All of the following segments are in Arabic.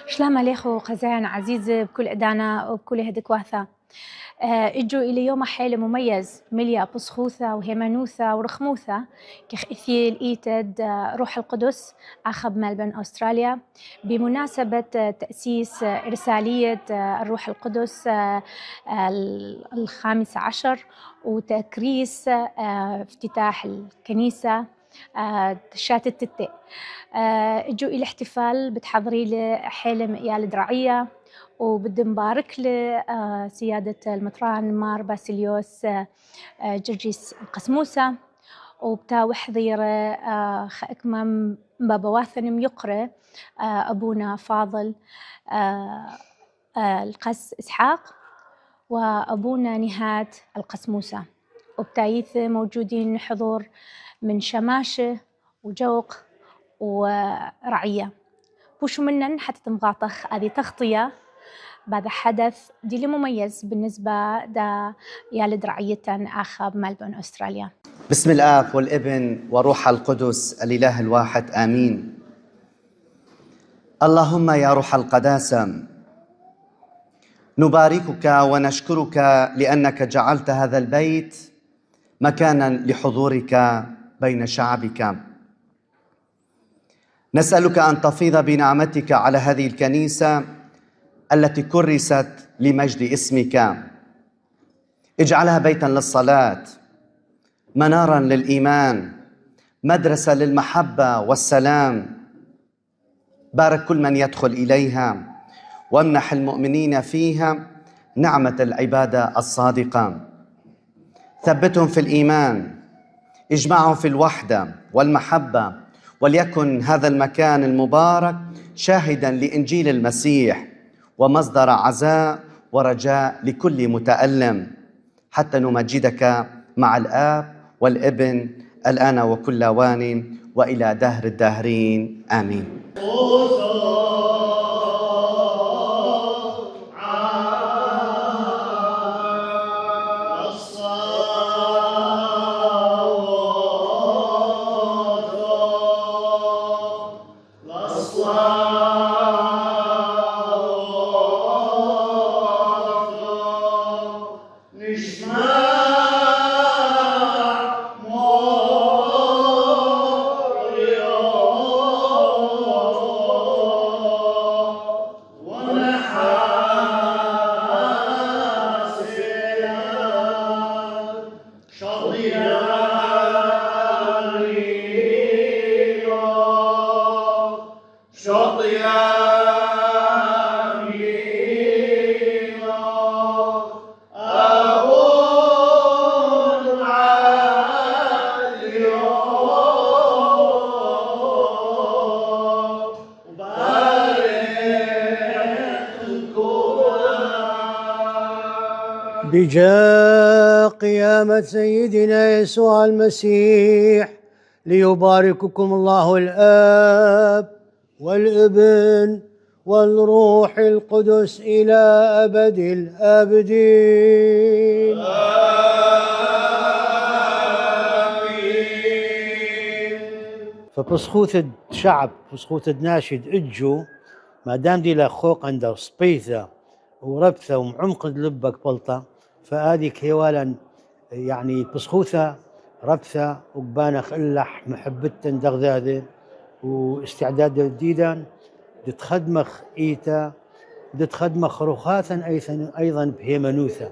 شلام عليكم خزان عزيزة بكل إدانا وبكل هدك واثة. اجوا إلى يوم حيل مميز مليا بصخوثة وهيمانوثة ورخموثة كخ إثيل إيتد روح القدس أخب ملبن أستراليا بمناسبة تأسيس رسالية الروح القدس 15 وتكريس افتتاح الكنيسة شاتت التي. اجوا إلى احتفال بتحضري لحيلم إيال درعية وبدي مبارك لسيادة المطران مار باسيليوس جرجيس قسموسة وبتا وحضيرة خأكمم بابواثن يقرأ أبونا فاضل القس إسحاق وأبونا نهاد القسموسة وبتايث موجودين حضور من شماشة وجوق ورعية وشو منن حتى تمغاطخ هذه تغطية بعد حدث دي مميز بالنسبة دا يالد رعية آخر ملبون أستراليا. بسم الآب والابن وروح القدس الإله الواحد آمين. اللهم يا روح القداسة نباركك ونشكرك لأنك جعلت هذا البيت مكانا لحضورك بين شعبك. نسألك أن تفيض بنعمتك على هذه الكنيسة التي كرست لمجد اسمك. اجعلها بيتا للصلاة، منارا للإيمان، مدرسة للمحبة والسلام. بارك كل من يدخل إليها وامنح المؤمنين فيها نعمة العبادة الصادقة. ثبتهم في الإيمان، اجمعهم في الوحدة والمحبة، وليكن هذا المكان المبارك شاهدا لإنجيل المسيح ومصدر عزاء ورجاء لكل متألم، حتى نمجدك مع الآب والابن الآن وكل وان وإلى دهر الداهرين آمين. بجاء قيامة سيدنا يسوع المسيح ليبارككم الله الآب والابن والروح القدس إلى أبد الآبدين آمين. فبصخوث الشعب بصخوث الناشد اجوا ما دام دي لخوق عند سبيثة وربثة ومعمقد لبك بلطة، فهذه كيوالا يعني بسخوثة ربثة وقبانخ اللح محبتة دغذاذة واستعداد جديدا تخدمخ إيتا تخدمخ رخاثا أيضا بهيمنوثة،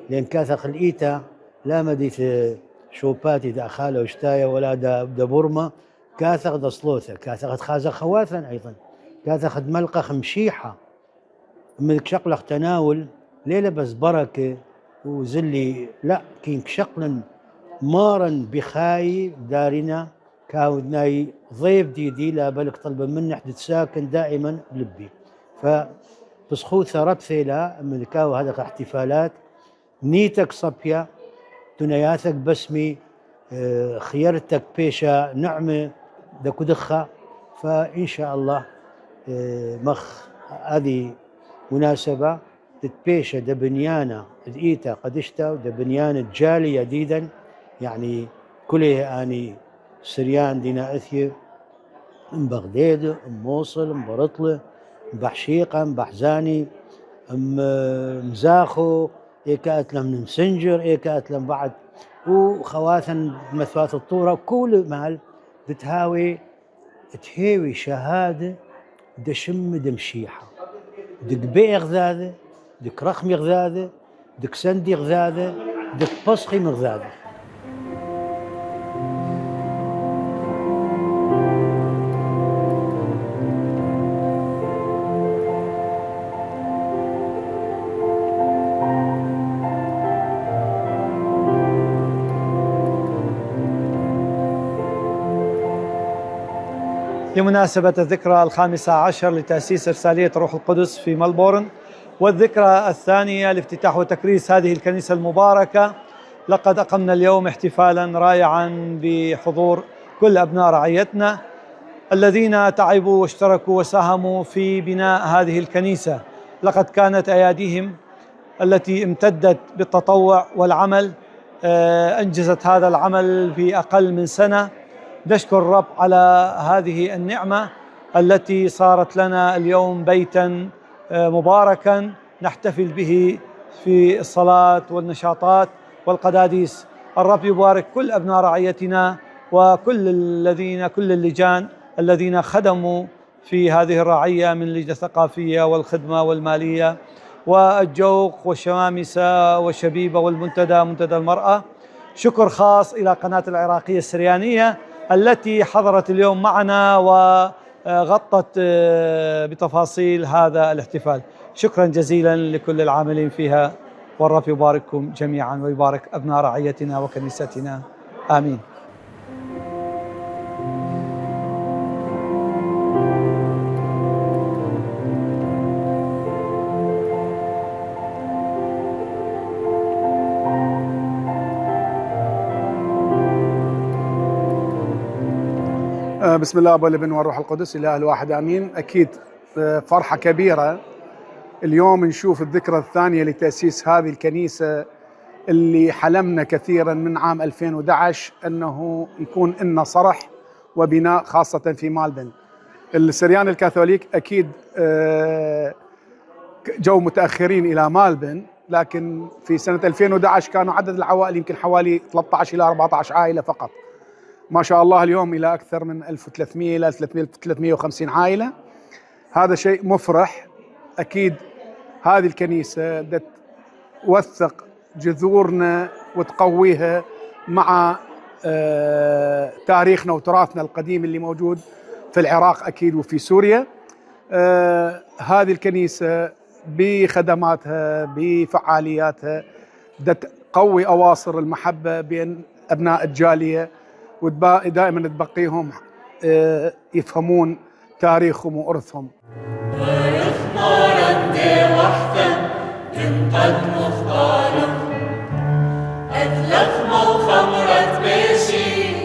لأن كاثخ الإيتا لا مديث شوباتي دا خالة وشتاية ولا دا برمة، كاثخ دا صلوثة، كاثخ خازخ خواثا أيضا، كاثخ ملقخ مشيحة ملك شقلخ تناول ليلة بس بركة وزلي لا كينك شقلا مارا بخاي دارنا كاودناي ضيف ديدي لا بالك طلبا من نحن ساكن دائما بلبي. فبسخوثة ربثي لا من كاو هذا احتفالات نيتك صبيا تنياثك بسمي خيرتك بيشا نعمة دكودخة، فإن شاء الله مخ هذه مناسبة تتبيشة دبنيانا الإيتا قدشتا ودبنيانا الجالية جديدا، يعني كلها أني سريان دينا أثير ام بغداد ام موصل ام برطلة ام بحشيقة ام بحزاني ام مزاخو ايكا اتلم من مسنجر ايكا اتلم بعد وخواثن مثوات الطورة كل مال بتهاوي تهاوي شهادة دشم دمشيحة دك بيع غذاذة دك رخمي غذاذة دك سندي غذاذة دك بصخي مغذاذة. بمناسبة الذكرى 15 لتأسيس إرسالية روح القدس في ملبورن، والذكرى الثانية لافتتاح وتكريس هذه الكنيسة المباركة، لقد أقمنا اليوم احتفالا رائعا بحضور كل أبناء رعيتنا الذين تعبوا واشتركوا وساهموا في بناء هذه الكنيسة. لقد كانت أياديهم التي امتدت بالتطوع والعمل أنجزت هذا العمل في أقل من سنة. نشكر الرب على هذه النعمة التي صارت لنا اليوم بيتا مباركا نحتفل به في الصلاة والنشاطات والقداديس. الرب يبارك كل أبناء رعيتنا وكل كل اللجان الذين خدموا في هذه الرعية من اللجنة الثقافية والخدمة والمالية والجوق والشمامسة والشبيبة والمنتدى منتدى المرأة. شكر خاص إلى قناة العراقية السريانية التي حضرت اليوم معنا وغطت بتفاصيل هذا الاحتفال. شكرا جزيلا لكل العاملين فيها، والرب يبارككم جميعا ويبارك أبناء رعيتنا وكنيستنا، آمين. بسم الله والابن والروح القدس الاله الواحد امين. اكيد فرحه كبيره اليوم نشوف الذكرى الثانيه لتاسيس هذه الكنيسه اللي حلمنا كثيرا من عام 2011 انه يكون لنا صرح وبناء خاصه في مالبن. السريان الكاثوليك اكيد جو متاخرين الى مالبن، لكن في سنه 2011 كانوا عدد العوائل يمكن حوالي 13 الى 14 عائله فقط. ما شاء الله اليوم إلى أكثر من 1300 إلى 350 عائلة. هذا شيء مفرح. أكيد هذه الكنيسة توثق جذورنا وتقويها مع تاريخنا وتراثنا القديم اللي موجود في العراق أكيد وفي سوريا. هذه الكنيسة بخدماتها بفعالياتها تقوي أواصر المحبة بين أبناء الجالية، ودائما تبقيهم يفهمون تاريخهم وإرثهم. أذلف وخمرت بشي